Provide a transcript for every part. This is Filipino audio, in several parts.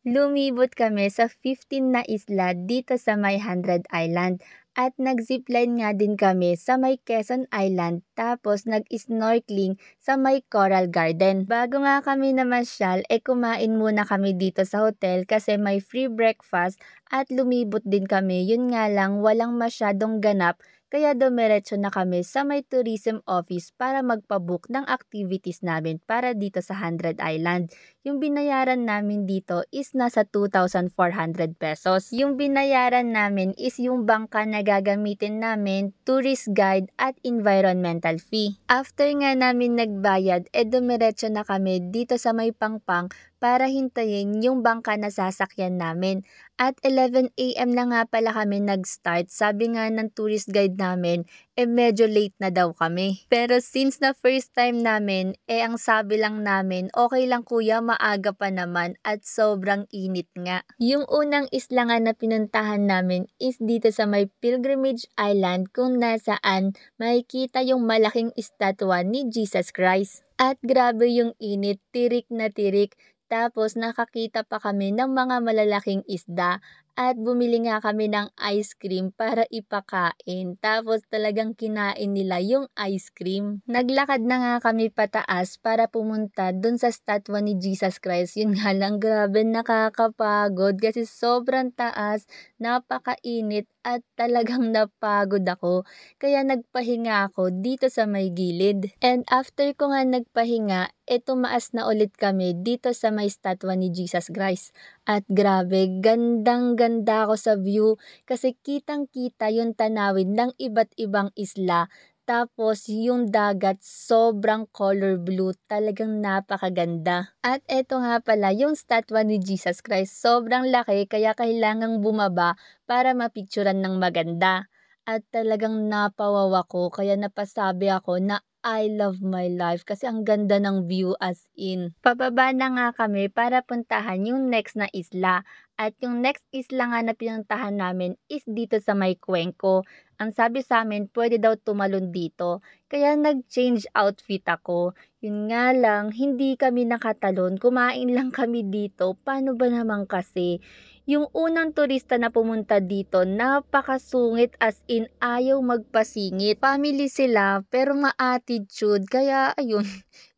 Lumibot kami sa 15 na isla dito sa may 100 Island at nag-zipline nga din kami sa may Quezon Island tapos nag-snorkeling sa may Coral Garden. Bago nga kami namasyal, kumain muna kami dito sa hotel kasi may free breakfast at lumibot din kami. Yun nga lang, walang masyadong ganap kaya dumiretso na kami sa may tourism office para magpabook ng activities namin para dito sa 100 Island. Yung binayaran namin dito is nasa 2,400 pesos. Yung binayaran namin is yung bangka na gagamitin namin, tourist guide at environmental fee. After nga namin nagbayad, dumiretso na kami dito sa may Pangpang para hintayin yung bangka na sasakyan namin. At 11 AM na nga pala kami nag-start. Sabi nga ng tourist guide namin, medyo late na daw kami. Pero since na first time namin, ang sabi lang namin, okay lang kuya, maaga pa naman at sobrang init nga. Yung unang isla nga na pinuntahan namin is dito sa may Pilgrimage Island kung nasaan makikita yung malaking estatwa ni Jesus Christ. At grabe yung init, tirik na tirik. Tapos nakakita pa kami ng mga malalaking isda at bumili nga kami ng ice cream para ipakain. Tapos talagang kinain nila yung ice cream. Naglakad na nga kami pataas para pumunta dun sa statwa ni Jesus Christ. Yun nga lang, grabe nakakapagod kasi sobrang taas, napakainit at talagang napagod ako. Kaya nagpahinga ako dito sa may gilid. And after ko nga nagpahinga, tumaas na ulit kami dito sa may statwa ni Jesus Christ. At grabe, gandang-ganda ako sa view kasi kitang-kita yung tanawin ng iba't ibang isla. Tapos yung dagat sobrang color blue, talagang napakaganda. At eto nga pala yung statwa ni Jesus Christ, sobrang laki kaya kailangang bumaba para mapicturan ng maganda. At talagang napawawa ko kaya napasabi ako na I love my life kasi ang ganda ng view as in. Pababa na nga kami para puntahan yung next na isla. At yung next isla nga na pinuntahan namin is dito sa may Cuenco. Ang sabi sa amin, pwede daw tumalon dito. Kaya nag-change outfit ako. Yun nga lang, hindi kami nakatalon. Kumain lang kami dito. Paano ba naman kasi? Yung unang turista na pumunta dito, napakasungit as in ayaw magpasingit. Family sila pero ma-attitude kaya ayun.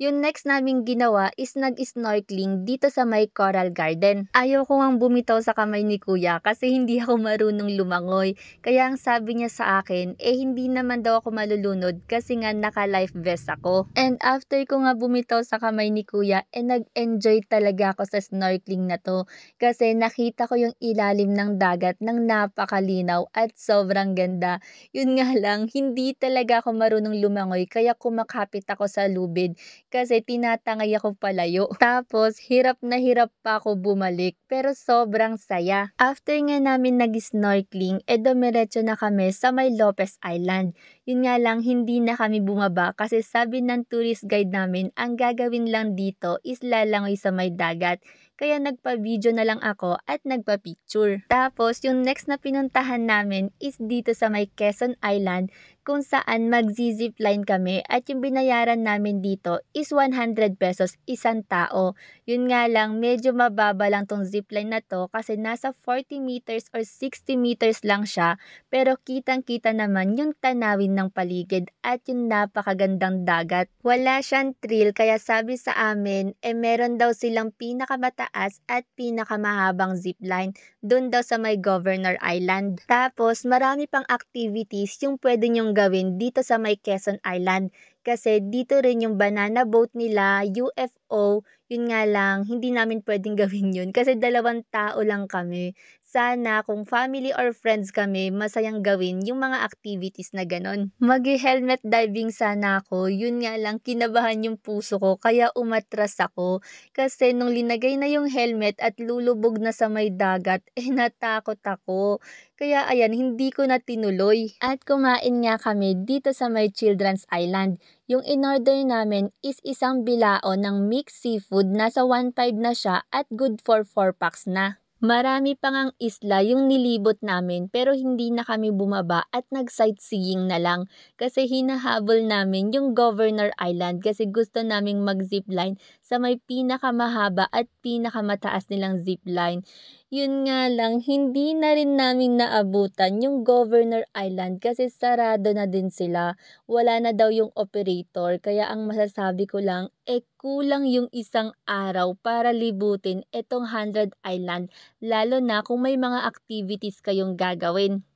Yung next naming ginawa is nag-snorkeling dito sa may Coral Garden. Ayaw ko ngang bumitaw sa kamay ni kuya kasi hindi ako marunong lumangoy. Kaya ang sabi niya sa akin, hindi naman daw ako malulunod kasi nga naka-life vest ako. And after ko nga bumitaw sa kamay ni kuya, nag-enjoy talaga ako sa snorkeling na to. Kasi nakita ko yung ilalim ng dagat ng napakalinaw at sobrang ganda. Yun nga lang, hindi talaga ako marunong lumangoy kaya kumakapit ako sa lubid kasi tinatangay ako palayo. Tapos, hirap na hirap pa ako bumalik pero sobrang saya. After nga namin nag-snorkeling, dumiretso na kami sa may Lopez Island. Yun nga lang, hindi na kami bumaba kasi sabi ng tourist guide namin, ang gagawin lang dito is lalangoy sa may dagat. Kaya nagpa-video na lang ako at nagpa-picture. Tapos, yung next na pinuntahan namin is dito sa may Quezon Island kung saan magzi-zipline kami at yung binayaran namin dito is 100 pesos isang tao. Yun nga lang, medyo mababa lang tong zipline na to kasi nasa 40 meters or 60 meters lang siya pero kitang-kita naman yung tanawin ng paligid at yung napakagandang dagat. Wala siyang thrill kaya sabi sa amin, meron daw silang pinakamataas at pinakamahabang zipline doon daw sa may Governor Island. Tapos marami pang activities yung pwede nyong gawin dito sa may Quezon Island kasi dito rin yung banana boat nila, UFO, yun nga lang, hindi namin pwedeng gawin yun kasi 2 tao lang kami. Sana kung family or friends kami, masayang gawin yung mga activities na ganon. Mag-helmet diving sana ako, yun nga lang kinabahan yung puso ko kaya umatras ako. Kasi nung linagay na yung helmet at lulubog na sa may dagat, natakot ako. Kaya ayan, hindi ko na tinuloy. At kumain nga kami dito sa may Children's Island. Yung in-order namin is isang bilao ng mixed seafood, nasa 1.5 na siya at good for 4 packs na. Marami pa ngang isla yung nilibot namin pero hindi na kami bumaba at nag-sightseeing na lang kasi hinahabol namin yung Governor Island kasi gusto naming mag-zipline sa may pinakamahaba at pinakamataas nilang zipline. Yun nga lang, hindi na rin namin naabutan yung Governor Island kasi sarado na din sila. Wala na daw yung operator kaya ang masasabi ko lang, kulang yung isang araw para libutin etong 100 Island lalo na kung may mga activities kayong gagawin.